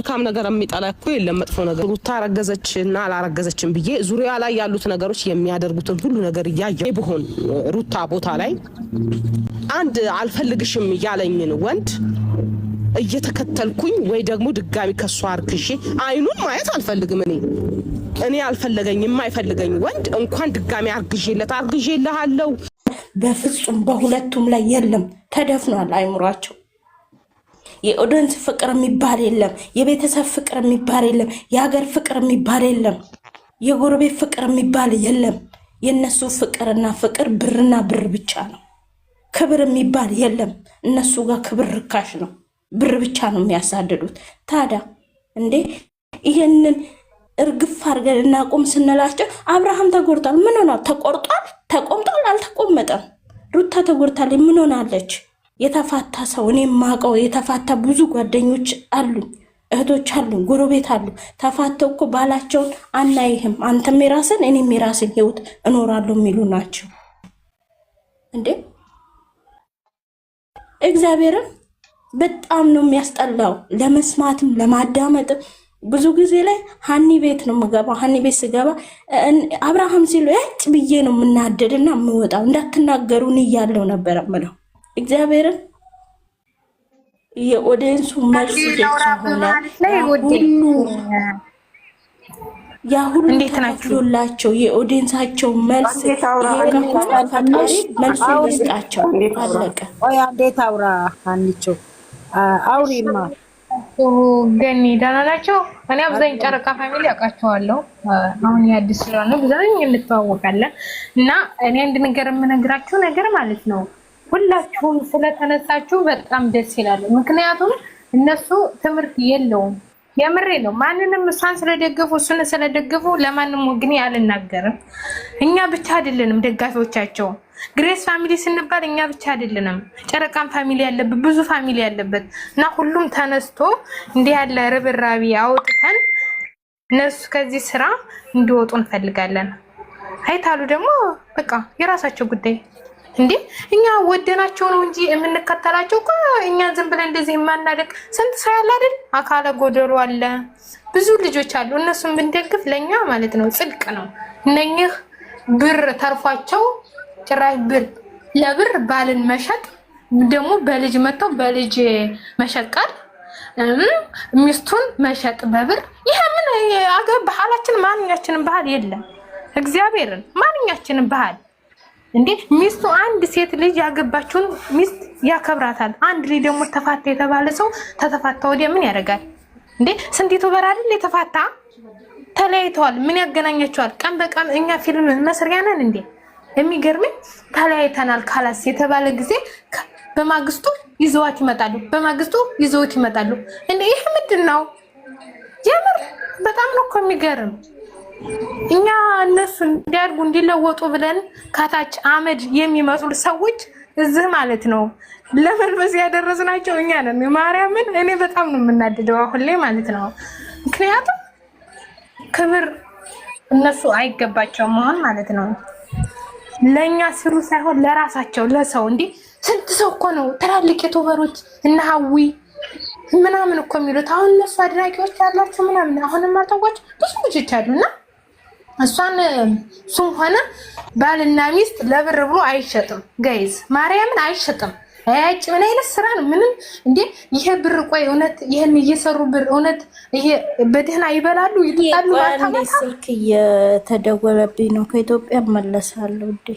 መልካም ነገር የሚጠላ እኮ የለም መጥፎ ነገር ሩታ አረገዘችና አላረገዘችም ብዬ ዙሪያ ላይ ያሉት ነገሮች የሚያደርጉትን ሁሉ ነገር እያየሁ በሆን ሩታ ቦታ ላይ አንድ አልፈልግሽም ያለኝን ወንድ እየተከተልኩኝ ወይ ደግሞ ድጋሚ ከሷ አርክሼ አይኑን ማየት አልፈልግም እኔ አልፈለገኝ የማይፈልገኝ ወንድ እንኳን ድጋሚ አርግዤልሃለሁ በፍጹም በሁለቱም ላይ የለም ተደፍኗል አይምሯቸው የኦዲየንስ ፍቅር የሚባል የለም የቤተሰብ ፍቅር የሚባል የለም የሀገር ፍቅር የሚባል የለም የጎረቤት ፍቅር የሚባል የለም የነሱ ፍቅርና ፍቅር ብርና ብር ብቻ ነው ክብር የሚባል የለም እነሱ ጋር ክብር ርካሽ ነው ብር ብቻ ነው የሚያሳድዱት ታዲያ እንዴ ይሄንን እርግፍ አድርገን እናቆም ስንላቸው አብርሃም ተጎድቷል ምን ሆነ ተቆምጧል አልተቆመጠም ሩታ ተጎድታል ምን ሆናለች የተፋታ ሰው እኔ ማቀው የተፋታ ብዙ ጓደኞች አሉ እህቶች አሉ ጎረቤት አሉ ተፋተው እኮ ባላቸውን አናይህም አንተም የራስን እኔም የራስን ህይወት እኖራለሁ የሚሉ ናቸው እንዴ እግዚአብሔርን በጣም ነው የሚያስጠላው ለመስማትም ለማዳመጥም ብዙ ጊዜ ላይ ሃኒ ቤት ነው መገባ ሃኒ ቤት ስገባ አብርሃም ሲሉ ያጭ ብዬ ነው ምናደድና ምወጣው እንዳትናገሩን ይያለው ነበር ማለት እግዚአብሔርን የኦዲየንሱ መልስ ያ ሁሉ እንዴት ናችሁላቸው የኦዲየንሳቸው መልስ መልስ ይስጣቸው አለቀ ወይ እንዴት አውራ አንቺ አውሪማ ገኒ ደህና ናቸው እኔ አብዛኛው ጨረቃ ፋሚሊ አውቃቸዋለሁ አሁን የአዲስ ስለሆነ ብዙኝ እንተዋወቃለን እና እኔ አንድ ነገር የምነግራችሁ ነገር ማለት ነው ሁላችሁም ስለተነሳችሁ በጣም ደስ ይላል ምክንያቱም እነሱ ትምርት የለውም የምሬ ነው ማንንም እሷን ስለደገፉ እሱን ስለደገፉ ለማንም ወግኔ አልናገርም እኛ ብቻ አይደለንም ደጋፊዎቻቸው ግሬስ ፋሚሊ ስንባል እኛ ብቻ አይደለንም ጨረቃም ፋሚሊ ያለበት ብዙ ፋሚሊ ያለበት እና ሁሉም ተነስቶ እንዲህ ያለ ርብራቢ አውጥተን እነሱ ከዚህ ስራ እንዲወጡ እንፈልጋለን አይታሉ ደግሞ በቃ የራሳቸው ጉዳይ እንዴ እኛ ወደናቸው ነው እንጂ የምንከተላቸው እኮ እኛ ዝም ብለን እንደዚህ ማናደቅ ስንት ሰው ያለ አይደል አካለ ጎደሎ አለ ብዙ ልጆች አሉ እነሱን ብንደግፍ ለኛ ማለት ነው ጽድቅ ነው እነኚህ ብር ተርፏቸው ጭራሽ ብር ለብር ባልን መሸጥ ደግሞ በልጅ መተው በልጅ መሸቀል ሚስቱን መሸጥ በብር ይሄ ምን አገር ባህላችን ማንኛችንም ባህል የለም እግዚአብሔርን ማንኛችንም ባህል እንዴ ሚስቱ አንድ ሴት ልጅ ያገባችውን ሚስት ያከብራታል አንድ ልጅ ደግሞ ተፋታ የተባለ ሰው ተተፋታ ወዲያ ምን ያደርጋል እንዴ ስንቲቱ በራድል የተፋታ ተለያይተዋል ምን ያገናኛቸዋል ቀን በቀን እኛ ፊልም መስሪያ ነን እንዴ የሚገርመኝ ተለያይተናል ካላስ የተባለ ጊዜ በማግስቱ ይዘዋት ይመጣሉ እንዴ ይሄ ምንድነው የምር በጣም ነው እኮ የሚገርም እኛ እነሱ እንዲያርጉ እንዲለወጡ ብለን ካታች አመድ የሚመስሉ ሰዎች እዚህ ማለት ነው ለመልበስ ያደረስናቸው እኛ ነን ማርያምን እኔ በጣም ነው የምናደደው አሁን ላይ ማለት ነው ምክንያቱም ክብር እነሱ አይገባቸውም መሆን ማለት ነው ለኛ ሲሉ ሳይሆን ለራሳቸው ለሰው እንዴ ስንት ሰው እኮ ነው ትላልቅ ዩቲዩበሮች እና ሀዊ ምናምን እኮ የሚሉት አሁን እነሱ አድናቂዎች ያላችሁ ምናምን አሁንም አልታወቁ ብዙ ልጆች አሉና እሷን ሱም ሆነ ባልና ሚስት ለብር ብሎ አይሸጥም ጋይዝ ማርያምን አይሸጥም አያጭ ምን አይነት ስራ ነው ምንም እንዴ ይሄ ብር ቆይ እውነት ይሄን እየሰሩ ብር እውነት ይሄ በደህና ይበላሉ ይጣሉ አንዴ ስልክ እየተደወለብኝ ነው ከኢትዮጵያ መለሳለሁ እንዴ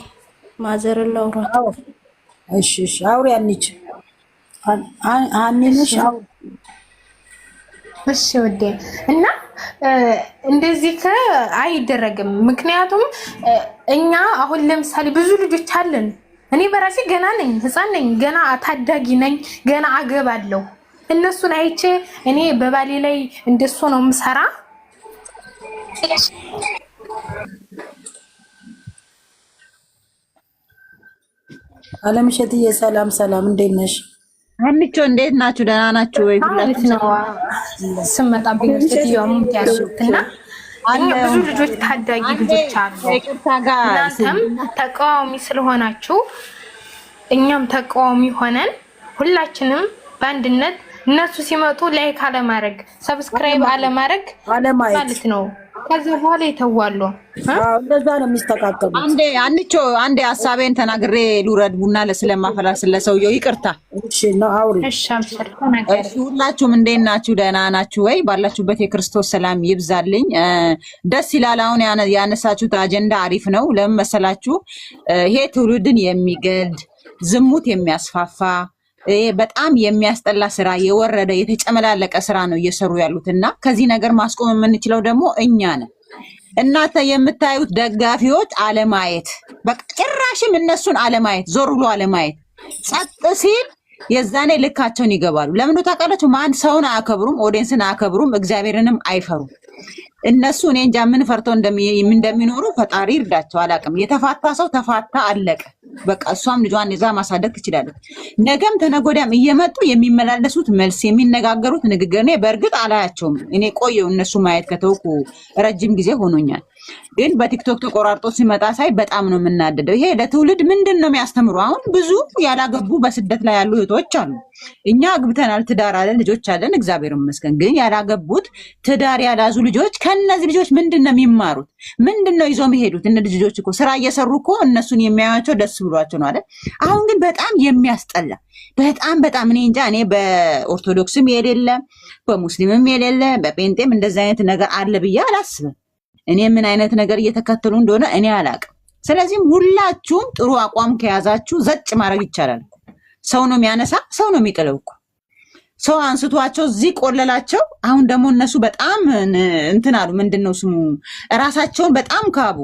ማዘር ላውራት እሺ አውሪ አንቺ አንንሽ አውሪ እሺ ወዴ እና እንደዚህ አይደረግም ምክንያቱም እኛ አሁን ለምሳሌ ብዙ ልጆች አለን እኔ በራሴ ገና ነኝ ህፃን ነኝ ገና ታዳጊ ነኝ ገና አገባለሁ እነሱን አይቼ እኔ በባሌ ላይ እንደሱ ነው ምሰራ አለምሸትዬ ሰላም እንዴት ነሽ አንቺ እንዴት ናችሁ ደህና ናችሁ ወይ ሁላችሁ ስመጣ ቢልስቲዮም ያሉትና ብዙ ልጆች ታዳጊ ልጆች አሉ እናንተም ተቃዋሚ ስለሆናችሁ እኛም ተቃዋሚ ሆነን ሁላችንም በአንድነት እነሱ ሲመጡ ላይክ አለማድረግ ሰብስክራይብ አለማድረግ ማለት ነው። ከዛ በኋላ ይተዋሉ። እንደዛ ነው የሚስተካከሉት። አንዴ ሐሳቤን ተናግሬ ልውረድ ቡና ስለማፈላ ስለሰውየው ይቅርታ። እሺ ነው አውሪ። እሺ አብሽር ተናገር። ሁላችሁም እንዴት ናችሁ? ደህና ናችሁ ወይ? ባላችሁበት የክርስቶስ ሰላም ይብዛልኝ። ደስ ይላል። አሁን ያነሳችሁት አጀንዳ አሪፍ ነው። ለምን መሰላችሁ? ይሄ ትውልድን የሚገድ ዝሙት የሚያስፋፋ በጣም የሚያስጠላ ስራ የወረደ የተጨመላለቀ ስራ ነው እየሰሩ ያሉትና ከዚህ ነገር ማስቆም የምንችለው ደግሞ እኛ ነን። እናንተ የምታዩት ደጋፊዎች አለማየት፣ በቃ ጭራሽም እነሱን አለማየት፣ ዞር ብሎ አለማየት። ጸጥ ሲል የዛኔ ልካቸውን ይገባሉ። ለምን ታውቃላችሁ? ማን ሰውን አያከብሩም፣ ኦዲየንስን አያከብሩም፣ እግዚአብሔርንም አይፈሩም። እነሱ እኔ እንጃ ምን ፈርተው እንደሚኖሩ ፈጣሪ ይርዳቸው፣ አላውቅም። የተፋታ ሰው ተፋታ፣ አለቀ በቃ። እሷም ልጇን ይዛ ማሳደግ ትችላለች። ነገም ተነጎዳም እየመጡ የሚመላለሱት መልስ የሚነጋገሩት ንግግር እኔ በእርግጥ አላያቸውም። እኔ ቆየው እነሱ ማየት ከተውኩ ረጅም ጊዜ ሆኖኛል። ግን በቲክቶክ ተቆራርጦ ሲመጣ ሳይ በጣም ነው የምናደደው። ይሄ ለትውልድ ምንድን ነው የሚያስተምሩ? አሁን ብዙ ያላገቡ በስደት ላይ ያሉ እህቶች አሉ። እኛ አግብተናል፣ ትዳር አለን፣ ልጆች አለን፣ እግዚአብሔር ይመስገን። ግን ያላገቡት ትዳር ያላዙ ልጆች ከነዚህ ልጆች ምንድን ነው የሚማሩት? ምንድን ነው ይዞ የሚሄዱት? እነዚህ ልጆች እኮ ስራ እየሰሩ እኮ እነሱን የሚያዩቸው ደስ ብሏቸው ነው አይደል? አሁን ግን በጣም የሚያስጠላ በጣም እኔ እንጃ። እኔ በኦርቶዶክስም የሌለ በሙስሊምም የሌለ በጴንጤም እንደዚህ አይነት ነገር አለ ብዬ አላስብም። እኔ ምን አይነት ነገር እየተከተሉ እንደሆነ እኔ አላቅም። ስለዚህም ሁላችሁም ጥሩ አቋም ከያዛችሁ ዘጭ ማድረግ ይቻላል። ሰው ነው የሚያነሳ፣ ሰው ነው የሚጥለው እኮ። ሰው አንስቷቸው እዚህ ቆለላቸው። አሁን ደግሞ እነሱ በጣም እንትን አሉ። ምንድነው ስሙ? ራሳቸውን በጣም ካቡ።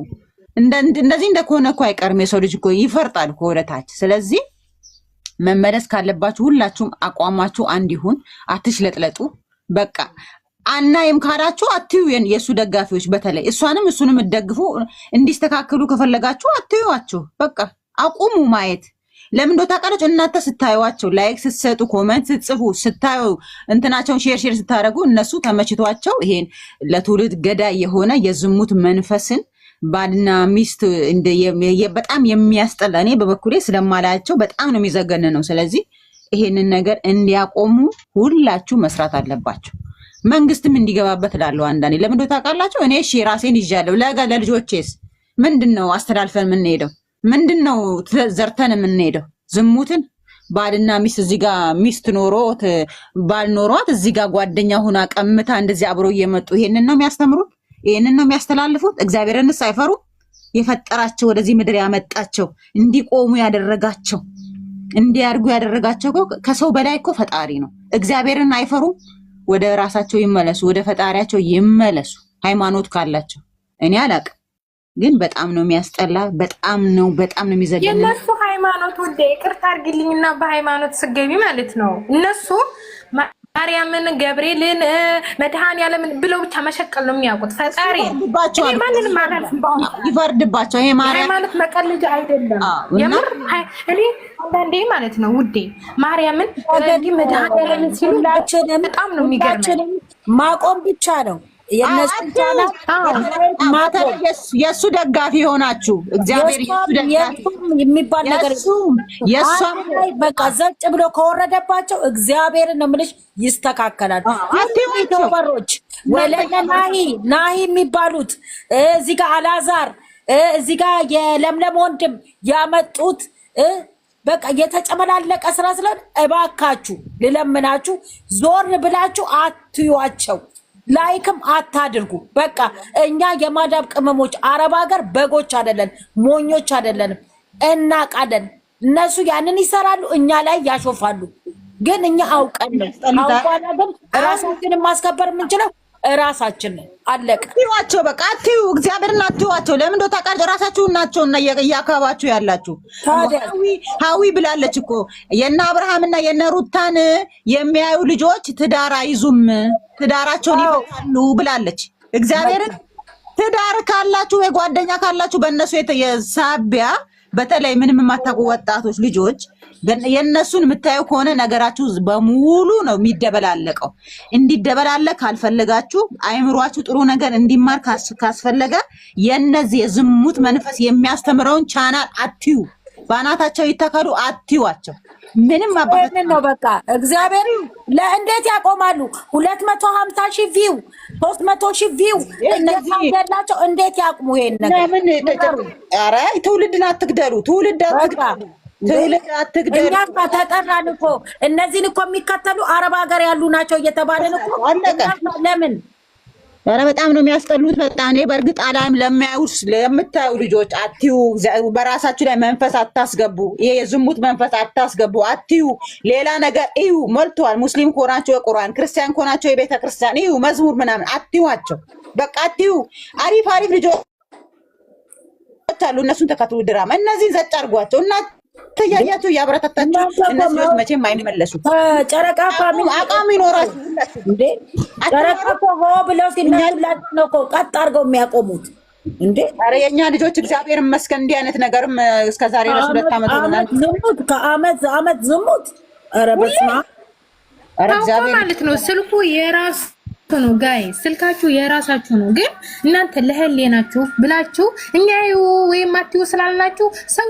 እንደዚህ እንደሆነ እኮ አይቀርም። የሰው ልጅ እኮ ይፈርጣል እኮ ወደ ታች። ስለዚህ መመለስ ካለባችሁ ሁላችሁም አቋማችሁ አንድ ይሁን። አትሽለጥለጡ በቃ። አናይም ካላችሁ አትዩ። የእሱ ደጋፊዎች በተለይ እሷንም እሱንም ደግፉ። እንዲስተካከሉ ከፈለጋችሁ አትዩዋቸው በቃ። አቁሙ ማየት። ለምን እንደው ታውቃላችሁ? እናንተ ስታዩዋቸው፣ ላይክ ስትሰጡ፣ ኮሜንት ስትጽፉ፣ ስታዩ እንትናቸውን ሼር ስታደርጉ እነሱ ተመችቷቸው ይሄን ለትውልድ ገዳይ የሆነ የዝሙት መንፈስን ባልና ሚስት በጣም የሚያስጠላ እኔ በበኩሌ ስለማላያቸው በጣም ነው የሚዘገን ነው። ስለዚህ ይሄንን ነገር እንዲያቆሙ ሁላችሁ መስራት አለባችሁ። መንግስትም እንዲገባበት እላለሁ አንዳንዴ። ለምን እንደው ታውቃላችሁ? እኔ እሺ ራሴን ይዣለሁ። ለልጆቼስ ምንድነው አስተላልፈን የምንሄደው? ምንድነው ዘርተን የምንሄደው? ዝሙትን ባልና ሚስት እዚህ ጋር ሚስት ኖሮት ባል ኖሯት እዚህ ጋር ጓደኛ ሆና ቀምታ እንደዚህ አብሮ እየመጡ ይሄንን ነው የሚያስተምሩት? ይሄንን ነው የሚያስተላልፉት? እግዚአብሔርንስ አይፈሩ? የፈጠራቸው ወደዚህ ምድር ያመጣቸው እንዲቆሙ ያደረጋቸው እንዲያርጉ ያደረጋቸው ከሰው በላይ እኮ ፈጣሪ ነው። እግዚአብሔርን አይፈሩም? ወደ ራሳቸው ይመለሱ፣ ወደ ፈጣሪያቸው ይመለሱ። ሃይማኖት ካላቸው እኔ አላቅም፣ ግን በጣም ነው የሚያስጠላ። በጣም ነው የሚዘገን የነሱ ሃይማኖት። ወደ ይቅርታ አድርግልኝና በሃይማኖት ስገቢ ማለት ነው እነሱ ማርያምን፣ ገብርኤልን፣ መድኃኔዓለምን ብለው ብቻ መሸቀል ነው የሚያውቁት። ፈጣሪ ማንንም ማለት ይፈርድባቸው። ይሄ ሃይማኖት መቀለጃ አይደለም። የምር እኔ አንዳንዴ ማለት ነው ውዴ ማርያምን መድኃኔዓለምን ሲሉ በጣም ነው የሚገርመኝ። ማቆም ብቻ ነው የእሱ ደጋፊ የሆናችሁ እግዚአብሔር የሚባል ነገር በቃ ዘጭ ብሎ ከወረደባቸው እግዚአብሔርን ነው የምልሽ ይስተካከላል። በሮች ናሂ የሚባሉት እዚህ ጋር አላዛር እዚህ ጋር የለምለም ወንድም ያመጡት በቃ የተጨመላለቀ ስራ ስለሆነ እባካችሁ ልለምናችሁ ዞር ብላችሁ አትዩዋቸው። ላይክም አታድርጉ። በቃ እኛ የማዳብ ቅመሞች አረብ ሀገር በጎች አይደለን፣ ሞኞች አይደለንም፣ እናቃለን። እነሱ ያንን ይሰራሉ፣ እኛ ላይ ያሾፋሉ። ግን እኛ አውቀን ነው አውቋላ። ግን ራሳችንን ማስከበር የምንችለው ራሳችን ነው። አለቀ። አትዩዋቸው በቃ አትዩ። እግዚአብሔርን አትዩዋቸው። ለምን እንደው ታውቃለህ? ራሳችሁን ናቸውና እያካባችሁ ያላችሁ። ሀዊ ብላለች እኮ የነ አብርሃምና የነ ሩታን የሚያዩ ልጆች ትዳር አይዙም፣ ትዳራቸውን ይፈታሉ ብላለች። እግዚአብሔርን ትዳር ካላችሁ ወይ ጓደኛ ካላችሁ በእነሱ የሳቢያ በተለይ ምንም የማታውቁ ወጣቶች ልጆች የነሱን የምታዩ ከሆነ ነገራችሁ በሙሉ ነው የሚደበላለቀው። እንዲደበላለቅ ካልፈለጋችሁ አይምሯችሁ ጥሩ ነገር እንዲማር ካስፈለገ የነዚህ የዝሙት መንፈስ የሚያስተምረውን ቻናል አትዩ። ባናታቸው ይተከሉ፣ አትዩዋቸው። ምንም ነው በቃ እግዚአብሔር ለእንዴት ያቆማሉ? 250 ሺህ ቪው 300 ሺህ ቪው እንደታደላቸው እንዴት ያቁሙ? ይሄን ነገር ለምን ኧረ ትውልድን አትግደሉ፣ ትውልድ አትግደሉ፣ ትውልድ አትግደሉ። እኛ ተጠራን እኮ እነዚህን እኮ የሚከተሉ አረብ ሀገር ያሉ ናቸው እየተባለን እኮ ለምን? ኧረ በጣም ነው የሚያስጠሉት። በጣም እኔ በእርግጥ አላም ለምታዩ ልጆች አትዩ፣ በራሳችሁ ላይ መንፈስ አታስገቡ። ይሄ የዝሙት መንፈስ አታስገቡ፣ አትዩ። ሌላ ነገር እዩ፣ ሞልተዋል። ሙስሊም ከሆናቸው የቁርአን፣ ክርስቲያን ከሆናቸው የቤተ ክርስቲያን እዩ፣ መዝሙር ምናምን አትዩዋቸው። በቃ አትዩ። አሪፍ አሪፍ ልጆች አሉ፣ እነሱን ተከትሉ። ድራማ እነዚህን ዘጭ አድርጓቸው እና ተያያችሁ ያበረታታችሁ። እነዚህ ልጆች መቼም አይመለሱም። ጨረቃ ፋሚሊ አቋም ይኖራችሁ እንዴ? ጨረቃ እኮ ብለው ሲናላችሁ ነው እኮ ቀጥ አድርገው የሚያቆሙት እንዴ? ኧረ የእኛ ልጆች እግዚአብሔር ይመስገን እንዲህ አይነት ነገርም እስከዛሬ ድረስ 2 ዓመት ሆናል። ዝሙት ከዓመት ዝሙት። ኧረ በስመ አብ። ኧረ እግዚአብሔር ማለት ነው። ስልኩ የራስ ነው ጋይ፣ ስልካችሁ የራሳችሁ ነው። ግን እናንተ ለህሌናችሁ ብላችሁ እኛ ወይም አትዩ ስላልናችሁ ሰው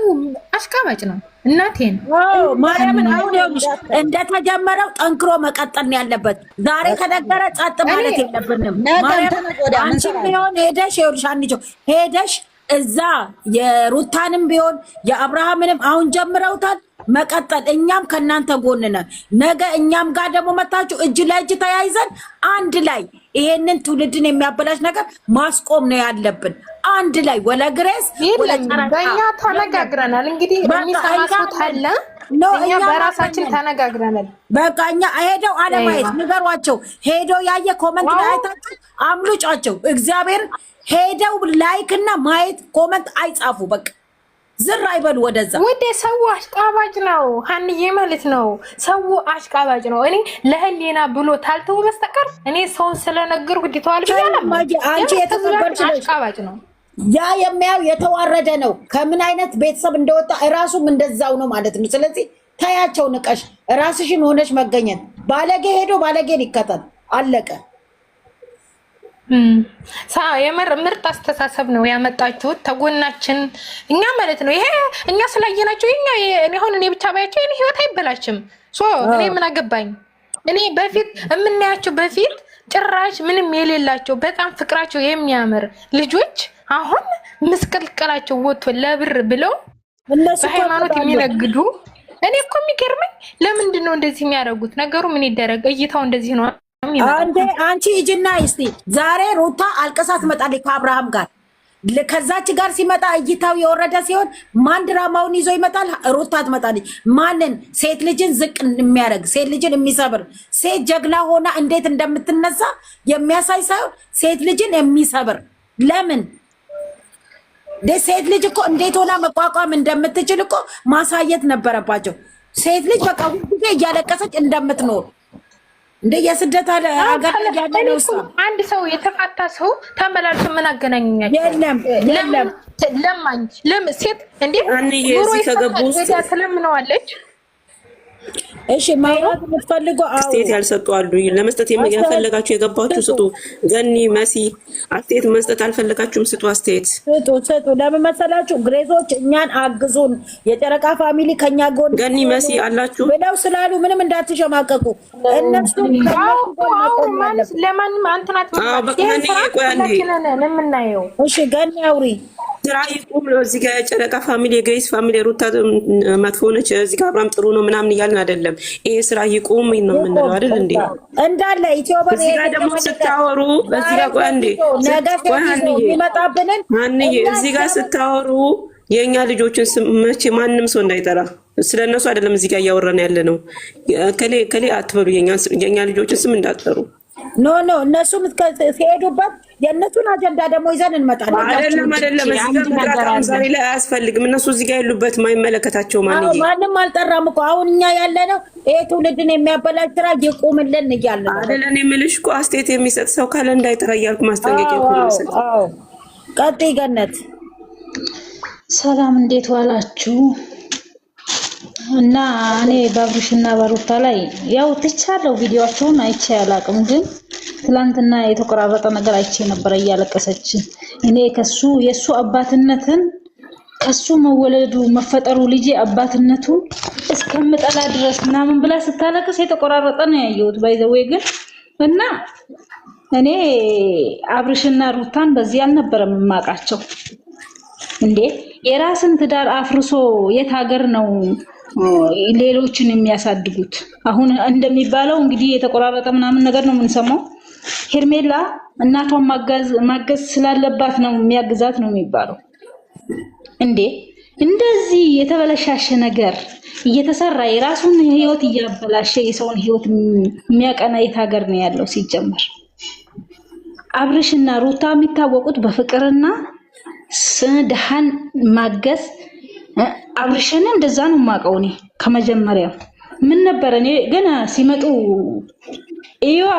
አሽቃባጭ ነው። እናቴን ማርያምን አሁን ይኸውልሽ እንደተጀመረው ጠንክሮ መቀጠል ነው ያለበት። ዛሬ ከነገረ ጸጥ ማለት የለብንም። አንቺ ቢሆን ሄደሽ ይኸውልሽ አንቺው ሄደሽ እዛ የሩታንም ቢሆን የአብርሃምንም አሁን ጀምረውታል መቀጠል። እኛም ከእናንተ ጎን ነን። ነገ እኛም ጋር ደግሞ መታችሁ እጅ ለእጅ ተያይዘን አንድ ላይ ይሄንን ትውልድን የሚያበላሽ ነገር ማስቆም ነው ያለብን። አንድ ላይ ወለ ግሬስ ወለ ጨረቃ በእኛ ተነጋግረናል። እንግዲህ የሚሰማሱት አለ እኛ በራሳችን ተነጋግረናል። በቃ እኛ ሄደው አለማየት ንገሯቸው። ሄደው ያየ ኮመንት ላይ አይታችሁ አምሉጫቸው። እግዚአብሔር ሄደው ላይክ እና ማየት ኮመንት አይጻፉ። በቃ ዝር አይበሉ ወደዛ። ወደ ሰው አሽቃባጭ ነው ሀንዬ ማለት ነው። ሰው አሽቃባጭ ነው። እኔ ለህሊና ብሎ ታልተው በስተቀር እኔ ሰውን ስለነገርኩ ዲተዋል ብያለሁ። አንቺ የተከበርሽ አሽቃባጭ ነው። ያ የሚያው የተዋረደ ነው። ከምን አይነት ቤተሰብ እንደወጣ እራሱም እንደዛው ነው ማለት ነው። ስለዚህ ታያቸው ንቀሽ ራስሽን ሆነሽ መገኘት። ባለጌ ሄዶ ባለጌን ይከተል። አለቀ። የምር ምርጥ አስተሳሰብ ነው ያመጣችሁት። ተጎናችን እኛ ማለት ነው። ይሄ እኛ ስላየናቸው እኔ ብቻ ባያቸው የኔ ህይወት አይበላሽም። እኔ ምን አገባኝ? እኔ በፊት የምናያቸው በፊት ጭራሽ ምንም የሌላቸው በጣም ፍቅራቸው የሚያምር ልጆች አሁን ምስቅልቅላቸው ወጥቶ ለብር ብለው በሃይማኖት የሚነግዱ። እኔ እኮ የሚገርመኝ ለምንድን ነው እንደዚህ የሚያደርጉት? ነገሩ ምን ይደረግ? እይታው እንደዚህ ነው። አንቺ ሂጂና እስቲ ዛሬ ሩታ አልቀሳ ትመጣለች ከአብርሃም ጋር። ከዛች ጋር ሲመጣ እይታው የወረደ ሲሆን ማን ድራማውን ይዞ ይመጣል? ሩታ ትመጣለች። ማንን? ሴት ልጅን ዝቅ የሚያደርግ ሴት ልጅን የሚሰብር ሴት ጀግና ሆና እንዴት እንደምትነሳ የሚያሳይ ሳይሆን ሴት ልጅን የሚሰብር ለምን ሴት ልጅ እኮ እንዴት ሆና መቋቋም እንደምትችል እኮ ማሳየት ነበረባቸው። ሴት ልጅ በቃ ሁሉ እያለቀሰች እንደምትኖር እንደ የስደት ሀገር ያለ ነው። አንድ ሰው የተፋታ ሰው ተመላልሶ ምን አገናኘኛቸው? የለም ለማኝ ሴት እንዴ ኑሮ ከገቡ ስለምነዋለች። እሺ ማውራት የምትፈልገው አስተያየት ያልሰጡ አሉ። ለመስጠት የፈለጋችሁ የገባችሁ ስጡ። ገኒ መሲ አስተያየት መስጠት አልፈለጋችሁም ስጡ፣ አስተያየት ስጡ። ለምን መሰላችሁ? ግሬዞች እኛን አግዙን፣ የጨረቃ ፋሚሊ ከኛ ጎን ገኒ መሲ አላችሁ ብለው ስላሉ ምንም እንዳትሸማቀቁ። እነሱ ለማንም አንተናት ለምናየው። እሺ ገኒ አውሪ። ስራ ይቁም ነው። እዚህ ጋር የጨረቃ ፋሚሊ የግሬስ ፋሚሊ ሩታ መጥፎ ነች፣ እዚህ ጋር አብራም ጥሩ ነው ምናምን እያልን አይደለም። ይሄ ስራ ይቁም ነው የምንለው አይደል እንዴ? እንዳለ ኢትዮጵያ እዚህ ጋር ደግሞ ስታወሩ በዚህ ጋር ቆይ አንዴ ይመጣብንን አንዬ እዚህ ጋር ስታወሩ የኛ ልጆችን መቼ ማንም ሰው እንዳይጠራ ስለነሱ አይደለም እዚህ ጋር እያወራን ያለ ነው። ከሌ አትበሉ፣ የኛ ልጆችን ስም እንዳትጠሩ። ኖ እነሱ ሲሄዱበት የእነሱን አጀንዳ ደግሞ ይዘን እንመጣለን። አይደለም እዚህ ጋር መጥራት ዛሬ ላይ አያስፈልግም። እነሱ እዚህ ጋር ያሉበት ማይመለከታቸው ማንም አልጠራም እኮ። አሁን እኛ ያለነው ይሄ ትውልድን የሚያበላሽ ስራ ይቁምልን እያልን ነው። አይደለም እኔ የምልሽ እኮ አስተያየት የሚሰጥ ሰው ካለ እንዳይጠራ እያልኩ ማስጠንቀቂያ እኮ ነው ሰጥ። ቀጥይ ገነት። ሰላም እንዴት ዋላችሁ? እና እኔ በአብርሽና በሩታ ላይ ያው ትቻለው ቪዲዮአቸውን አይቼ አላቅም፣ ግን ትላንትና የተቆራረጠ ነገር አይቼ ነበር እያለቀሰች። እኔ የሱ አባትነትን ከሱ መወለዱ መፈጠሩ ልጅ አባትነቱን እስከምጠላ ድረስ ምናምን ብላ ስታለቅስ የተቆራረጠ ነው ያየሁት። ባይዘዌ ግን እና እኔ አብርሽና ሩታን በዚህ አልነበረም የማውቃቸው። እንዴ የራስን ትዳር አፍርሶ የት ሀገር ነው ሌሎችን የሚያሳድጉት? አሁን እንደሚባለው እንግዲህ የተቆራረጠ ምናምን ነገር ነው የምንሰማው። ሄርሜላ እናቷን ማገዝ ስላለባት ነው የሚያግዛት ነው የሚባለው። እንዴ እንደዚህ የተበለሻሸ ነገር እየተሰራ የራሱን ህይወት እያበላሸ የሰውን ህይወት የሚያቀና የት ሀገር ነው ያለው? ሲጀመር አብርሽና ሩታ የሚታወቁት በፍቅርና ድሃን ማገዝ። አብርሽን እንደዛ ነው የማውቀው እኔ ከመጀመሪያው። ምን ነበር እኔ ገና ሲመጡ እዩዋ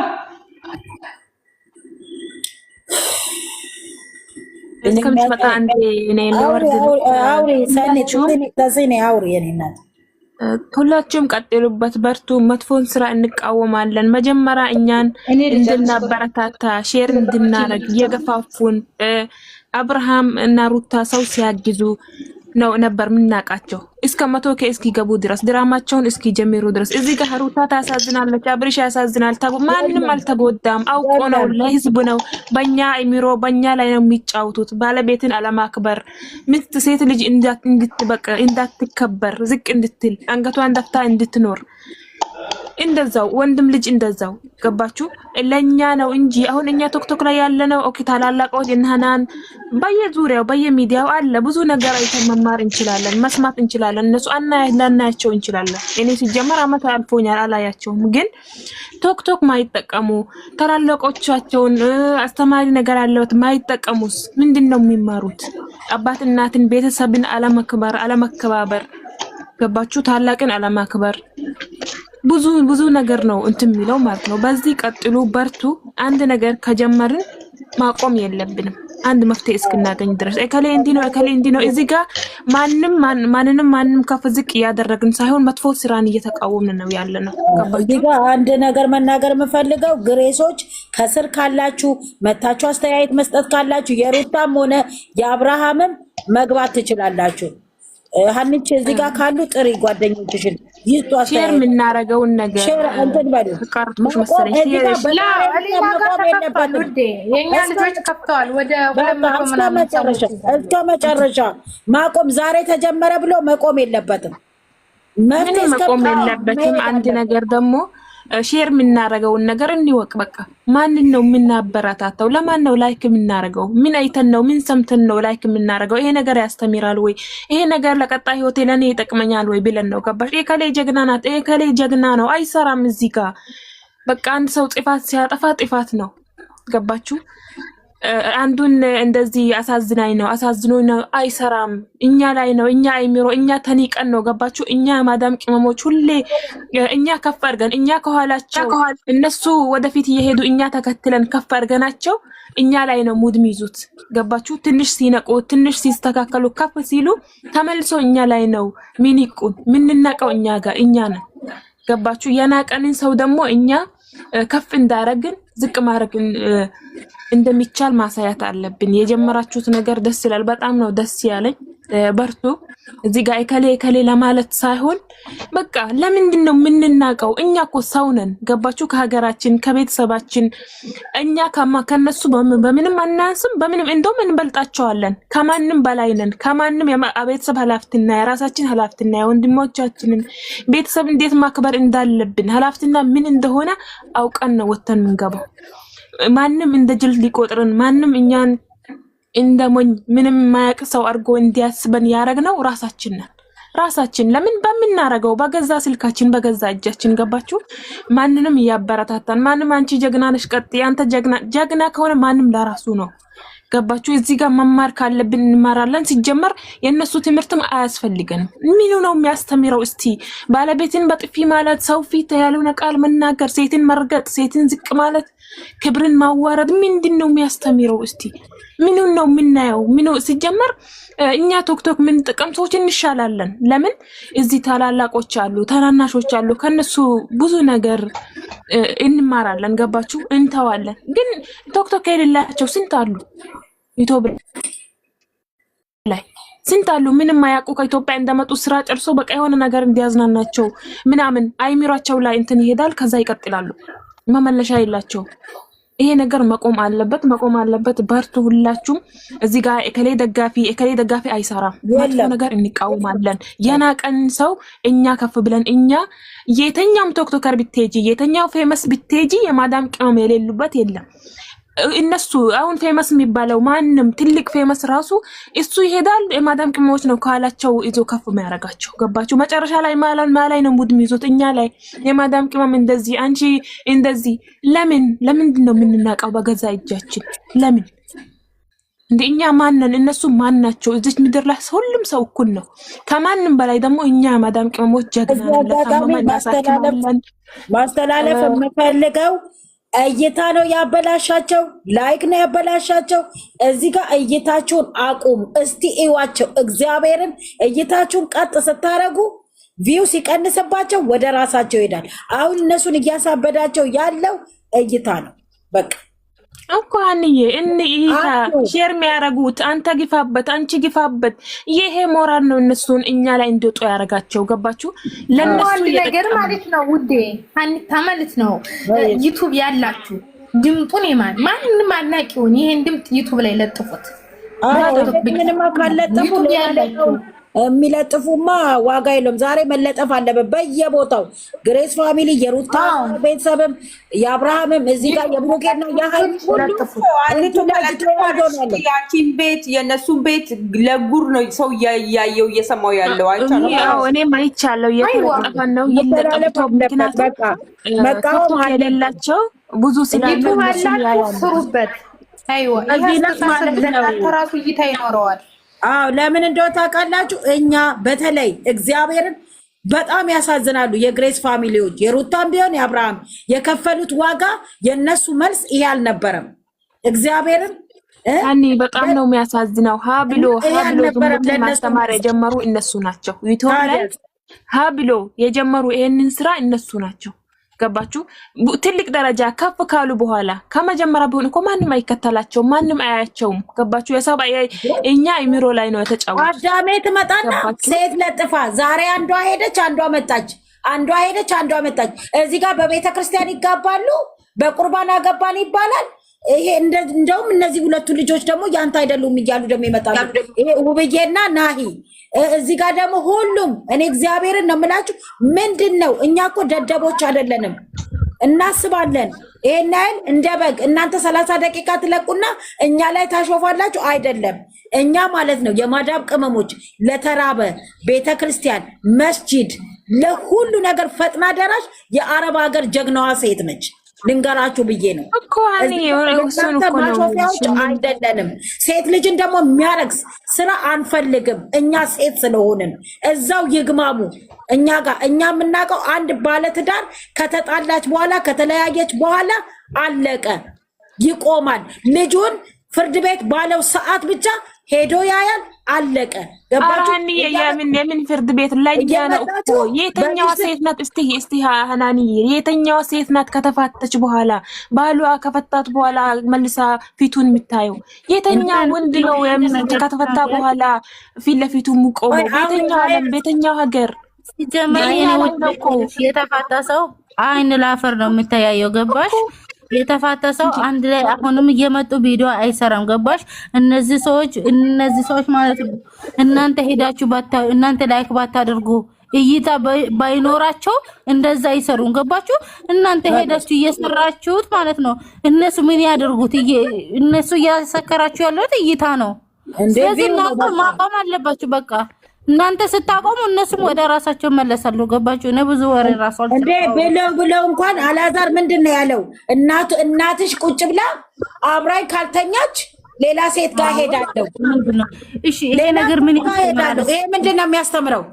እስከምትመጣ አንዴ እኔ ለወርድ ሁላችሁም ቀጥሉበት፣ በርቱ። መጥፎን ስራ እንቃወማለን። መጀመሪያ እኛን እንድናበረታታ ሼር እንድናረግ እየገፋፉን አብርሃም እና ሩታ ሰው ሲያግዙ ነው ነበር ምናቃቸው እስከ 100K እስኪገቡ ድረስ ድራማቸውን እስኪጀምሩ ድረስ። እዚህ ጋር ሩታ ታሳዝናለች፣ አብርሽ ያሳዝናል። ማንንም አልተጎዳም። አውቆ ነው ለህዝብ ነው። በእኛ አይምሮ በእኛ ላይ ነው የሚጫወቱት። ባለቤትን አለማክበር፣ ሚስት ሴት ልጅ እንዳትከበር ዝቅ እንድትል አንገቷን ደፍታ እንድትኖር እንደዛው ወንድም ልጅ እንደዛው። ገባችሁ? ለኛ ነው እንጂ አሁን እኛ ቶክቶክ ላይ ያለነው ኦኬ ታላላቆች እናናን በየዙሪያው በየሚዲያው አለ ብዙ ነገር አይተን መማር እንችላለን፣ መስማት እንችላለን። እነሱ ላናያቸው እንችላለን። እኔ ሲጀመር አመት አልፎኛል አላያቸውም። ግን ቶክቶክ ማይጠቀሙ ታላላቆቻቸውን አስተማሪ ነገር አለበት ማይጠቀሙስ ምንድነው የሚማሩት? አባት እናትን ቤተሰብን አለመከባበር። ገባችሁ? ታላቅን አለማክበር ብዙ ነገር ነው እንትን የሚለው ማለት ነው። በዚህ ቀጥሉ፣ በርቱ። አንድ ነገር ከጀመርን ማቆም የለብንም አንድ መፍትሄ እስክናገኝ ድረስ። እከሌ እንዲህ ነው እዚህ ጋር ማንንም ከፍ ዝቅ ያደረግን ሳይሆን መጥፎ ስራን እየተቃወምን ነው ያለነው። እዚህ ጋር አንድ ነገር መናገር የምፈልገው ግሬሶች ከስር ካላችሁ መታችሁ አስተያየት መስጠት ካላችሁ የሩታም ሆነ የአብርሃምም መግባት ትችላላችሁ። ሀንች እዚህ ጋር ካሉ ጥሪ ጓደኞችሽን ይስጡ። ሼር የምናረገውን ነገር ሼር እንትን በሉ ካርቶች መሰለኝ የኛ ልጆች ከፍተዋል ወደ እስከ መጨረሻ ማቆም ዛሬ ተጀመረ ብሎ መቆም የለበትም። መቆም የለበትም። አንድ ነገር ደግሞ ሼር የምናረገውን ነገር እንዲወቅ በቃ ማንን ነው የምናበረታታው? ለማን ነው ላይክ የምናረገው? ምን አይተን ነው ምን ሰምተን ነው ላይክ የምናረገው? ይሄ ነገር ያስተምራል ወይ ይሄ ነገር ለቀጣይ ህይወቴ ለኔ ይጠቅመኛል ወይ ብለን ነው። ገባሽ? ይሄ ከላይ ጀግና ናት፣ ይሄ ከላይ ጀግና ነው አይሰራም። እዚህ ጋር በቃ አንድ ሰው ጥፋት ሲያጠፋ ጥፋት ነው። ገባችሁ? አንዱን እንደዚህ አሳዝኖኝ ነው አይሰራም። እኛ ላይ ነው እኛ አይምሮ እኛ ተኒቀን ነው። ገባችሁ? እኛ ማዳም ቅመሞች ሁሌ እኛ ከፍ አድርገን እኛ ከኋላቸው እነሱ ወደፊት እየሄዱ እኛ ተከትለን ከፍ አድርገናቸው እኛ ላይ ነው ሙድ ሚይዙት። ገባችሁ? ትንሽ ሲነቁ ትንሽ ሲስተካከሉ ከፍ ሲሉ ተመልሶ እኛ ላይ ነው ሚኒቁን ምንናቀው እኛ ነን። ገባችሁ? የናቀንን ሰው ደግሞ እኛ ከፍ እንዳረግን ዝቅ ማድረግ እንደሚቻል ማሳያት አለብን። የጀመራችሁት ነገር ደስ ይላል። በጣም ነው ደስ ያለኝ። በርቱ። እዚህ ጋር እከሌ ለማለት ሳይሆን በቃ ለምንድን ነው የምንናቀው? እኛ እኮ ሰው ነን። ገባችሁ? ከሀገራችን ከቤተሰባችን እኛ ከነሱ በምንም አናንስም፣ በምንም እንደውም እንበልጣቸዋለን። ከማንም በላይ ነን። ከማንም የቤተሰብ ኃላፊነትና የራሳችን ኃላፊነትና የወንድሞቻችንን ቤተሰብ እንዴት ማክበር እንዳለብን ኃላፊነትና ምን እንደሆነ አውቀን ነው ወተን እንገባው። ማንም እንደ ጅል ሊቆጥርን ማንም እኛን እንደሞኝ ምንም ማያቅ ሰው አድርጎ እንዲያስበን ያረግነው ራሳችን ለምን በምናረገው በገዛ ስልካችን በገዛ እጃችን። ገባችሁ? ማንንም እያበረታታን ማንም አንቺ ጀግና ነሽ ቀጥይ አንተ ጀግና ከሆነ ማንም ለራሱ ነው። ገባችሁ? እዚህ ጋር መማር ካለብን እንማራለን። ሲጀመር የነሱ ትምህርትም አያስፈልገንም። ምኑ ነው የሚያስተምረው? እስቲ ባለቤትን በጥፊ ማለት፣ ሰው ፊት ያልሆነ ቃል መናገር፣ ሴትን መርገጥ፣ ሴትን ዝቅ ማለት፣ ክብርን ማዋረድ ምንድነው የሚያስተምረው? እስቲ ምኑ ነው የምናየው? ምኑ ሲጀመር እኛ ቶክቶክ ምን ጥቅም ሰዎች እንሻላለን። ለምን እዚህ ታላላቆች አሉ፣ ታናናሾች አሉ። ከነሱ ብዙ ነገር እንማራለን። ገባችሁ? እንተዋለን። ግን ቶክቶክ የሌላቸው ስንት አሉ ኢትዮጵያ ላይ። ስንት አሉ ምንም ማያውቁ ከኢትዮጵያ እንደመጡ ስራ ጨርሶ በቃ የሆነ ነገር እንዲያዝናናቸው ምናምን አይሚሯቸው ላይ እንትን ይሄዳል። ከዛ ይቀጥላሉ። መመለሻ የላቸው። ይሄ ነገር መቆም አለበት። በርቱ ሁላችሁም። እዚህ ጋር እከሌ ደጋፊ አይሰራም። መጥፎ ነገር እንቃወማለን። የናቀን ሰው እኛ ከፍ ብለን እኛ የተኛም ቶክቶከር ብትሄጂ የተኛው ፌመስ ብትሄጂ የማዳም ቅመም የሌሉበት የለም። እነሱ አሁን ፌመስ የሚባለው ማንም ትልቅ ፌመስ ራሱ እሱ ይሄዳል። የማዳም ቅመሞች ነው ካላቸው ይዞ ከፍ የሚያደርጋቸው። ገባችሁ? መጨረሻ ላይ ማላይ ነው ሙድ የሚይዙት እኛ ላይ። የማዳም ቅመም እንደዚህ አንቺ እንደዚህ። ለምንድን ነው የምንናቀው በገዛ እጃችን? ለምን እንደ እኛ ማንን እነሱ ማን ናቸው? እዚህ ምድር ላይ ሁሉም ሰው እኩል ነው። ከማንም በላይ ደግሞ እኛ የማዳም ቅመሞች ጀግና ነን። ለታመመ እናሳክማለን። ማስተላለፍ የምፈልገው እይታ ነው ያበላሻቸው፣ ላይክ ነው ያበላሻቸው። እዚህ ጋር እይታችሁን አቁሙ እስቲ እዩዋቸው። እግዚአብሔርን እይታችሁን ቀጥ ስታረጉ ቪው ሲቀንስባቸው ወደ ራሳቸው ይሄዳል። አሁን እነሱን እያሳበዳቸው ያለው እይታ ነው። በቃ እኮ አንዬ እይታ ሼር የሚያረጉት አንተ ግፋበት፣ አንቺ ግፋበት። ይሄ ሞራል ነው እነሱን እኛ ላይ እንዲወጡ ያረጋቸው። ገባችሁ? ለነሱ ነገር ማለት ነው ውዴ አንታ ማለት ነው። ዩቲዩብ ያላችሁ ድምጡን ማንም አናቂውን ይሄን ድምጥ ዩቲዩብ ላይ ለጥፉት። ምንም ካለጥፉ ያላችሁ የሚለጥፉማ ዋጋ የለውም። ዛሬ መለጠፍ አለበት በየቦታው። ግሬስ ፋሚሊ የሩታ ቤተሰብም የአብርሃምም እዚህ ጋር የብሩኬና የሃይሚ ያቺን ቤት የእነሱን ቤት ለጉር ነው ሰው እያየው እየሰማው ያለው። እኔም አይቻለሁ። እየተለጠፈ ነው እየተለጠፈው። ምክንያቱም መቃወም የሌላቸው ብዙ ስላሉ ስሩበት። አይዋ ራሱ እይታ ይኖረዋል። ለምን እንደው ታውቃላችሁ? እኛ በተለይ እግዚአብሔርን በጣም ያሳዝናሉ የግሬስ ፋሚሊዎች። የሩታም ቢሆን የአብርሃም የከፈሉት ዋጋ የነሱ መልስ ይሄ አልነበረም። እግዚአብሔርን በጣም ነው የሚያሳዝነው። ሀ ብሎ ዝሙትን ማስተማር የጀመሩ እነሱ ናቸው። ዩቲዩብ ላይ ሀ ብሎ የጀመሩ ይሄንን ስራ እነሱ ናቸው። ገባችሁ? ትልቅ ደረጃ ከፍ ካሉ በኋላ ከመጀመሪያ ቢሆን እኮ ማንም አይከተላቸውም፣ ማንም አያቸውም። ገባችሁ? የሰባ እኛ አይምሮ ላይ ነው የተጫወቱት። አዳሜ ትመጣና ሴት ለጥፋ ዛሬ አንዷ ሄደች፣ አንዷ መጣች፣ አንዷ ሄደች፣ አንዷ መጣች። እዚህ ጋር በቤተ ክርስቲያን ይጋባሉ፣ በቁርባን አገባን ይባላል። ይሄ እንደውም እነዚህ ሁለቱ ልጆች ደግሞ ያንተ አይደሉም እያሉ ደግሞ ይመጣሉ። ይሄ ውብዬና ናሂ እዚህ ጋር ደግሞ ሁሉም እኔ እግዚአብሔርን ነው የምላችሁ። ምንድን ነው እኛ እኮ ደደቦች አይደለንም፣ እናስባለን። ይሄን ያህል እንደ በግ እናንተ 30 ደቂቃ ትለቁና እኛ ላይ ታሾፋላችሁ። አይደለም እኛ ማለት ነው የማዳም ቅመሞች ለተራበ ቤተክርስቲያን፣ መስጂድ፣ ለሁሉ ነገር ፈጥና ደራሽ የአረብ ሀገር ጀግናዋ ሴት ነች። ልንገራችሁ ብዬ ነው እኮ ማሾፊያዎች አይደለንም። ሴት ልጅን ደግሞ የሚያረግስ ስራ አንፈልግም። እኛ ሴት ስለሆንን እዛው ይግማሙ እኛ ጋር። እኛ የምናውቀው አንድ ባለትዳር ከተጣላች በኋላ ከተለያየች በኋላ አለቀ፣ ይቆማል። ልጁን ፍርድ ቤት ባለው ሰዓት ብቻ ሄዶ ያያል፣ አለቀ። የምን ፍርድ ቤት ለኛ ነው እኮ። የተኛዋ ሴት ናት? እስቲ ሀናኒ የተኛዋ ሴት ናት ከተፋተች በኋላ ባሏ ከፈታት በኋላ መልሳ ፊቱን የምታየው? የተኛ ወንድ ነው ከተፈታ በኋላ ፊት ለፊቱ ሙቆመው? የተኛው ዓለም ቤተኛው ሀገር የተፋታ ሰው አይን ላፈር ነው የምታያየው። ገባሽ? የተፋታ ሰው አንድ ላይ አሁንም እየመጡ ቪዲዮ አይሰራም። ገባሽ? እነዚህ ሰዎች ማለት ነው እናንተ ሄዳችሁ እናንተ ላይክ ባታደርጉ እይታ ባይኖራቸው እንደዛ አይሰሩም። ገባችሁ? እናንተ ሄዳችሁ እየሰራችሁት ማለት ነው። እነሱ ምን ያደርጉት? እነሱ እያሰከራችሁ ያሉት እይታ ነው። ስለዚህ ማቆም አለባችሁ በቃ። እናንተ ስታቆሙ እነሱም ወደ ራሳቸው መለሳሉ። ገባችሁ? እኔ ብዙ ወሬ ራሱ ብለው እንኳን አላዛር ምንድን ነው ያለው? እናትሽ ቁጭ ብላ አብራኝ ካልተኛች ሌላ ሴት ጋር ሄዳለሁ። እሺ ይሄ ነገር ምን ይሄዳለሁ? ይሄ ምንድን ነው የሚያስተምረው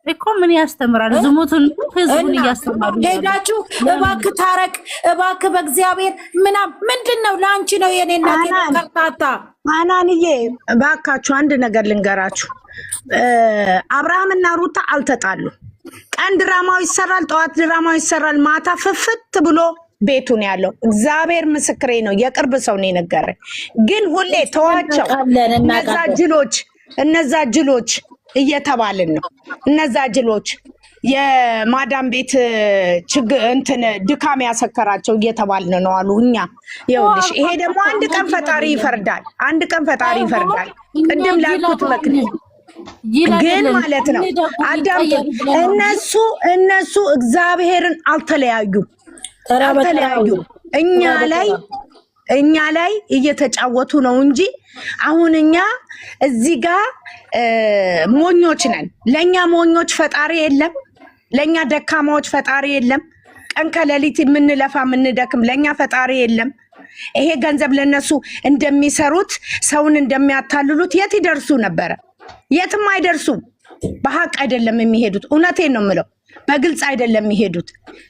እኮ? ምን ያስተምራል? ዝሙቱን ህዝቡን እያስተማሩ ሄዳችሁ እባክህ ታረቅ፣ እባክህ በእግዚአብሔር ምንድን ነው ለአንቺ ነው የኔ እናት ከርታታ። አናንዬ እባካችሁ አንድ ነገር ልንገራችሁ። አብርሃምና ሩታ አልተጣሉ። ቀን ድራማው ይሰራል፣ ጠዋት ድራማው ይሰራል፣ ማታ ፍፍት ብሎ ቤቱን ያለው እግዚአብሔር ምስክሬ ነው። የቅርብ ሰው ነው የነገረኝ። ግን ሁሌ ተዋቸው እነዛ ጅሎች እነዛ ጅሎች እየተባልን ነው። እነዛ ጅሎች የማዳም ቤት እንትን ድካም ያሰከራቸው እየተባልን ነው አሉ። እኛ ይኸውልሽ፣ ይሄ ደግሞ አንድ ቀን ፈጣሪ ይፈርዳል። አንድ ቀን ፈጣሪ ይፈርዳል። ቅድም ላልኩት ምክንያት ግን ማለት ነው አዳምጡ። እነሱ እግዚአብሔርን አልተለያዩም። እኛ ላይ እየተጫወቱ ነው እንጂ አሁን እኛ እዚህ ጋር ሞኞች ነን። ለኛ ሞኞች ፈጣሪ የለም። ለኛ ደካማዎች ፈጣሪ የለም። ቀን ከሌሊት የምንለፋ የምንደክም ለኛ ፈጣሪ የለም። ይሄ ገንዘብ ለነሱ እንደሚሰሩት ሰውን እንደሚያታልሉት የት ይደርሱ ነበረ? የትም አይደርሱም። በሀቅ አይደለም የሚሄዱት። እውነቴን ነው የምለው፣ በግልጽ አይደለም የሚሄዱት።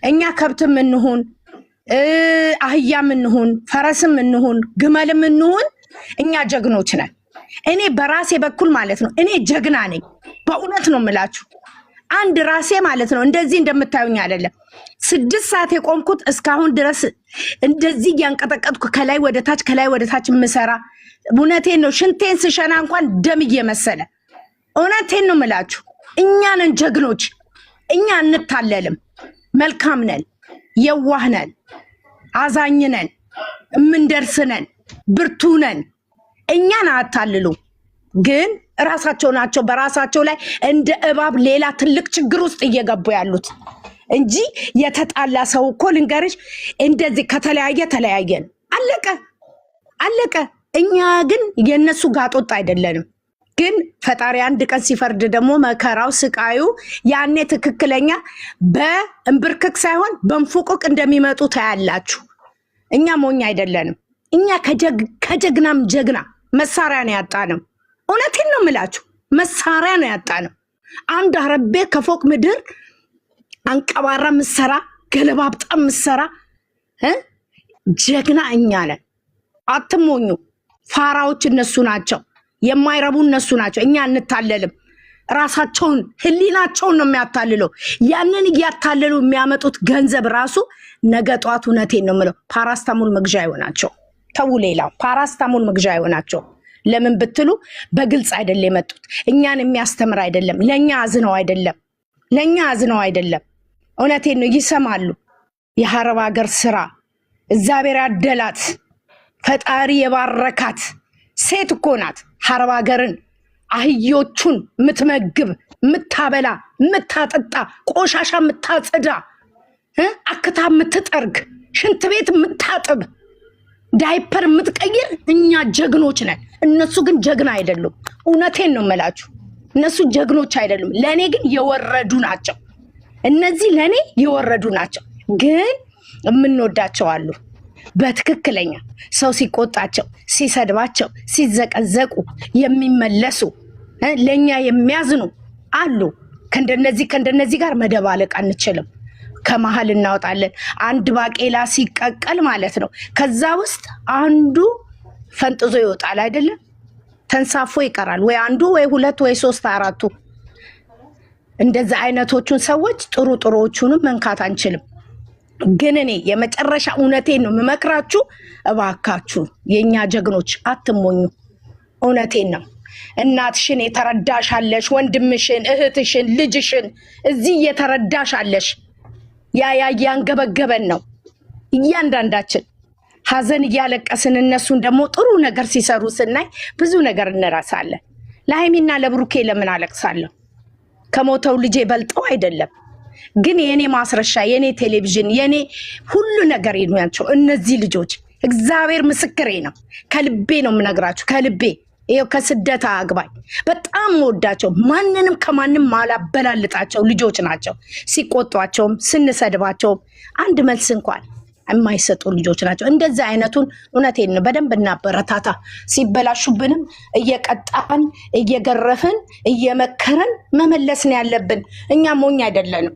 እኛ ከብትም እንሁን አህያም እንሁን ፈረስም እንሁን ግመልም እንሁን እኛ ጀግኖች ነን። እኔ በራሴ በኩል ማለት ነው እኔ ጀግና ነኝ። በእውነት ነው የምላችሁ። አንድ ራሴ ማለት ነው እንደዚህ እንደምታዩኝ አይደለም። 6 ሰዓት የቆምኩት እስካሁን ድረስ እንደዚህ ያንቀጠቀጥኩ ከላይ ወደ ታች ምሰራ። እውነቴን ነው። ሽንቴን ስሸና እንኳን ደም እየመሰለ እውነቴን ነው የምላችሁ። እኛ ነን ጀግኖች። እኛ እንታለልም። መልካም ነን፣ የዋህ ነን፣ አዛኝ ነን፣ እምንደርስ ነን፣ ብርቱ ነን። እኛን አታልሉ። ግን ራሳቸው ናቸው በራሳቸው ላይ እንደ እባብ ሌላ ትልቅ ችግር ውስጥ እየገቡ ያሉት እንጂ የተጣላ ሰው እኮ ልንገርሽ እንደዚህ ተለያየን አለቀ። እኛ ግን የነሱ ጋጦጥ አይደለንም። ግን ፈጣሪ አንድ ቀን ሲፈርድ ደግሞ መከራው ስቃዩ ያኔ ትክክለኛ በእንብርክክ ሳይሆን በንፉቁቅ እንደሚመጡ ታያላችሁ። እኛ ሞኝ አይደለንም። እኛ ከጀግናም ጀግና መሳሪያ ነው ያጣነው። እውነቴን ነው የምላችሁ፣ መሳሪያ ነው ያጣነው። አንድ አረቤ ከፎቅ ምድር አንቀባራ ምሰራ ገለባብጣ ምሰራ ጀግና እኛ ነን። አትሞኙ። ፋራዎች እነሱ ናቸው፣ የማይረቡ እነሱ ናቸው። እኛ እንታለልም። ራሳቸውን ህሊናቸውን ነው የሚያታልለው። ያንን እያታለሉ የሚያመጡት ገንዘብ ራሱ ነገ ጧት እውነቴን ነው የምለው ፓራስታሙል መግዣ ይሆናቸው። ተው ሌላው ፓራስታሙል መግዣ ይሆናቸው። ለምን ብትሉ በግልጽ አይደለም የመጡት። እኛን የሚያስተምር አይደለም። ለኛ አዝነው አይደለም። እውነቴን ነው። ይሰማሉ። የሐረብ ሀገር ስራ እግዚአብሔር ያደላት ፈጣሪ የባረካት ሴት እኮ ናት። ሐረብ ሀገርን አህዮቹን ምትመግብ፣ ምታበላ፣ ምታጠጣ፣ ቆሻሻ ምታጽዳ፣ አክታ ምትጠርግ፣ ሽንት ቤት ምታጥብ፣ ዳይፐር ምትቀይር እኛ ጀግኖች ነን። እነሱ ግን ጀግና አይደሉም። እውነቴን ነው የምላችሁ። እነሱ ጀግኖች አይደሉም። ለኔ ግን የወረዱ ናቸው። እነዚህ ለኔ የወረዱ ናቸው። ግን የምንወዳቸው አሉ። በትክክለኛ ሰው ሲቆጣቸው፣ ሲሰድባቸው፣ ሲዘቀዘቁ የሚመለሱ ለኛ የሚያዝኑ አሉ። ከእንደነዚህ ጋር መደባለቅ አንችልም። ከመሃል እናወጣለን። አንድ ባቄላ ሲቀቀል ማለት ነው ከዛ ውስጥ አንዱ ፈንጥዞ ይወጣል አይደለም? ተንሳፎ ይቀራል። ወይ አንዱ ወይ ሁለት ወይ 3 4ቱ። እንደዛ አይነቶቹን ሰዎች ጥሩዎቹንም መንካት አንችልም። ግን እኔ የመጨረሻ እውነቴን ነው የምመክራችሁ፣ እባካችሁ የኛ ጀግኖች አትሞኙ። እውነቴን ነው። እናትሽን የተረዳሻለሽ፣ ወንድምሽን፣ እህትሽን፣ ልጅሽን እዚህ የተረዳሻለሽ። ያ ያንገበገበን ነው እያንዳንዳችን ሀዘን እያለቀስን፣ እነሱን ደግሞ ጥሩ ነገር ሲሰሩ ስናይ ብዙ ነገር እንረሳለን። ለሃይሚና ለብሩኬ ለምን አለቅሳለሁ? ከሞተው ልጄ በልጠው አይደለም። ግን የኔ ማስረሻ፣ የኔ ቴሌቪዥን፣ የኔ ሁሉ ነገር ናቸው እነዚህ ልጆች። እግዚአብሔር ምስክሬ ነው። ከልቤ ነው የምነግራችሁ፣ ከልቤ። ይኸው ከስደት አግባኝ በጣም ወዳቸው፣ ማንንም ከማንም ማላበላልጣቸው ልጆች ናቸው። ሲቆጧቸውም ስንሰድባቸውም አንድ መልስ እንኳን የማይሰጡ ልጆች ናቸው። እንደዚህ አይነቱን እውነቴን ነው በደንብ እናበረታታ። ሲበላሹብንም እየቀጣን እየገረፍን እየመከረን መመለስ ነው ያለብን። እኛ ሞኝ አይደለንም።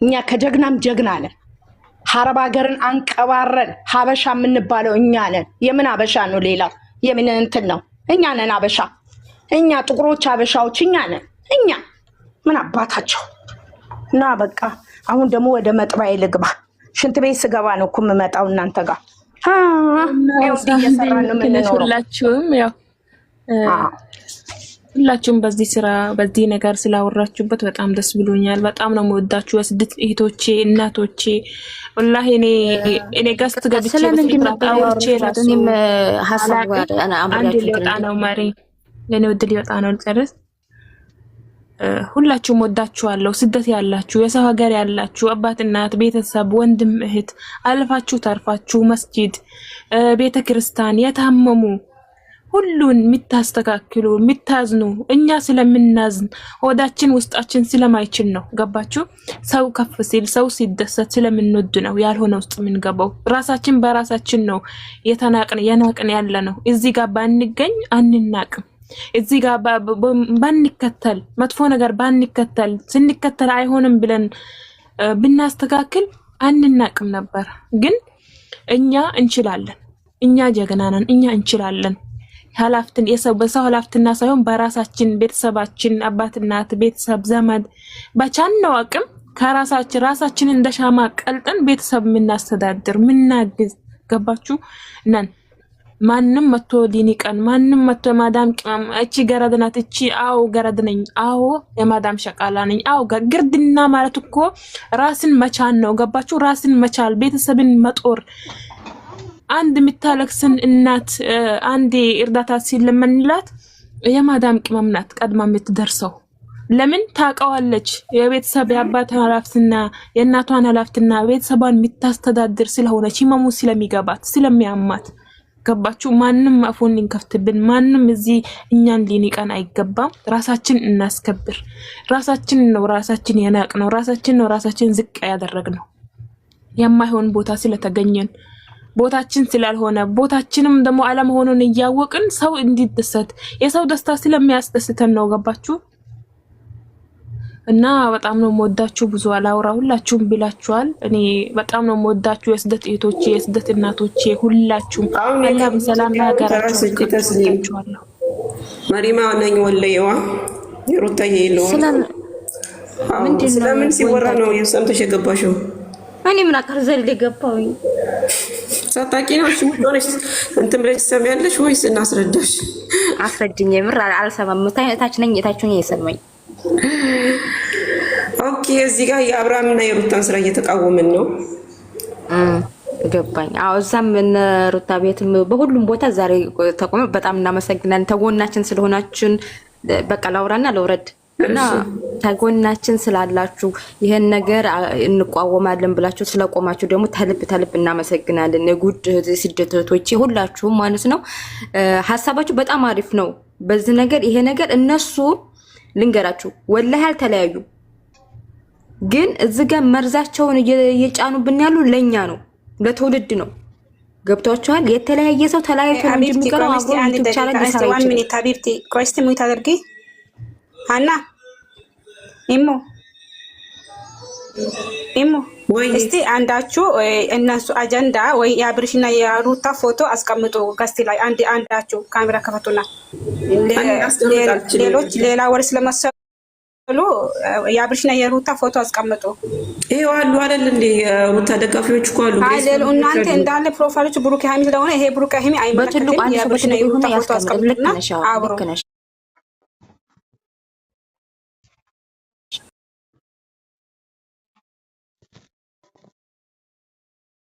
እኛ ከጀግናም ጀግና ነን። ሐረብ ሀገርን አንቀባረን ሀበሻ የምንባለው እኛ ነን። የምን ሀበሻ ነው? ሌላው የምን እንትን ነው? እኛ ነን ሀበሻ። እኛ ጥቁሮች ሀበሻዎች እኛ ነን። እኛ ምን አባታቸው እና በቃ አሁን ደግሞ ወደ መጥባዬ ልግባ። ሽንት ቤት ስገባ ነው እኮ የምመጣው እናንተ ጋር። ያው እየሰራን ነው የምንኖረው። ሁላችሁም ያው ሁላችሁም በዚህ ስራ በዚህ ነገር ስላወራችሁበት በጣም ደስ ብሎኛል። በጣም ነው የምወዳችሁ የስደት እህቶቼ እናቶቼ። ወላሂ እኔ ጋስት ገብቼ በስራታዎቼ ራሱም ሐሳብ አንድ ሊወጣ ነው ማሪ ለኔ ወድ ሊወጣ ነው ልጨርስ። ሁላችሁም ወዳችኋለሁ። ስደት ያላችሁ የሰው ሀገር ያላችሁ አባት እናት ቤተሰብ ወንድም እህት አልፋችሁ ተርፋችሁ መስጂድ ቤተክርስቲያን የታመሙ ሁሉን የሚታስተካክሉ የሚታዝኑ እኛ ስለምናዝን ሆዳችን ውስጣችን ስለማይችል ነው። ገባችሁ? ሰው ከፍ ሲል ሰው ሲደሰት ስለምንወድ ነው ያልሆነ ውስጥ የምንገባው። ራሳችን በራሳችን ነው የናቅን ያለ ነው። እዚህ ጋር ባንገኝ አንናቅም። እዚህ ጋር ባንከተል መጥፎ ነገር ባንከተል ስንከተል አይሆንም ብለን ብናስተካክል አንናቅም ነበር። ግን እኛ እንችላለን። እኛ ጀግና ነን። እኛ እንችላለን። ኃላፊነት በሰው ኃላፊነት ሳይሆን በራሳችን ቤተሰባችን አባት እናት ቤተሰብ ዘመድ በቻልነው አቅም ራሳችን እንደ ሻማ ቀልጠን ቤተሰብ የምናስተዳድር ምናግዝ ገባችሁ ነን። ማንም መጥቶ ሊኒቀን ማንም መጥቶ ማዳም ቅመም እቺ ገረድ ናት እቺ አው ገረድ ነኝ አው የማዳም ሸቃላ ነኝ አው ግርድና ማለት እኮ ራስን መቻል ነው። ገባችሁ? ራስን መቻል ቤተሰብን መጦር አንድ የምታለቅስን እናት አንዴ እርዳታ ሲለመንላት የማዳም ቅመም ናት ቀድማ የምትደርሰው። ለምን ታውቀዋለች? የቤተሰብ የአባቷን ኃላፊነትና የእናቷን ኃላፊነትና ቤተሰቧን የምታስተዳድር ስለሆነች ህመሙ ስለሚገባት ስለሚያማት። ገባችሁ? ማንም አፉን እንከፍትብን ማንም እዚህ እኛን ሊኒቀን አይገባም። ራሳችን እናስከብር። ራሳችን ነው ራሳችን የናቅነው ራሳችን ነው ራሳችን ዝቅ ያደረግነው የማይሆን ቦታ ስለተገኘን ቦታችን ስላልሆነ ቦታችንም ደግሞ አለመሆኑን እያወቅን ሰው እንዲደሰት የሰው ደስታ ስለሚያስደስተን ነው። ገባችሁ? እና በጣም ነው የምወዳችሁ። ብዙ አላውራ ሁላችሁም ብላችኋል። እኔ በጣም ነው የምወዳችሁ የስደት እህቶቼ የስደት እናቶቼ ሁላችሁም አላህ በሰላም ሀገራችሁ ይስጣችሁ። መሪማ ነኝ ወለየዋ የሩታዬ ነው ስለምን ሲወራ ነው የሰምተሽ የገባሽው? እኔ ምን አቀር ዘል ገባውኝ ሳታቂ ነው እሺ ወጥቶሽ እንትን ብለሽ ሰሚያለሽ ወይስ እናስረዳሽ? አስረድኝ። የምር አልሰማም። ታች ነኝ የታችሁኝ የሰማኝ። ኦኬ እዚህ ጋር የአብርሃምና የሩታን ስራ እየተቃወምን ነው። ገባኝ። አዎ እዛም እነ ሩታ ቤትም በሁሉም ቦታ ዛሬ ተቆመ። በጣም እናመሰግናለን ተጎናችን ስለሆናችን። በቃ ላውራና ለውረድ እና ተጎናችን ስላላችሁ ይሄን ነገር እንቋወማለን ብላችሁ ስለቆማችሁ ደግሞ ተልብ እናመሰግናለን። የጉድ ስደት እህቶቼ ሁላችሁም ማለት ነው። ሐሳባችሁ በጣም አሪፍ ነው። በዚህ ነገር ይሄ ነገር እነሱ ልንገራችሁ ወላሂ አልተለያዩ፣ ግን እዚህ ጋር መርዛቸውን እየጫኑብን ያሉ ለኛ ነው ለትውልድ ነው። ገብቷችኋል? የተለያየ ሰው ተለያይቶ ነው የሚቀረው። አብሮ ይቻላል ይሳይቻል። አና ኢሞ እስቲ አንዳችሁ እነሱ አጀንዳ ወይ የአብርሽና የሩታ ፎቶ አስቀምጡ ገስቲ ላይ አንዳችሁ ካሜራ ከፈቱና ሌሎች ሌላ ወር ስለመሰሉ የአብርሽና የሩታ ፎቶ አስቀምጡ። ይሄው አሉ አይደል እንዴ? የሩታ ደጋፊዎች እኮ አሉ። አይደል? እናንተ እንዳለ ፕሮፋይሎች ብሩክ ሃይሚ ስለሆነ ይሄ ብሩክ ሃይሚ አይመለከትም። የአብርሽና የሩታ ፎቶ አስቀምጡና አብሮ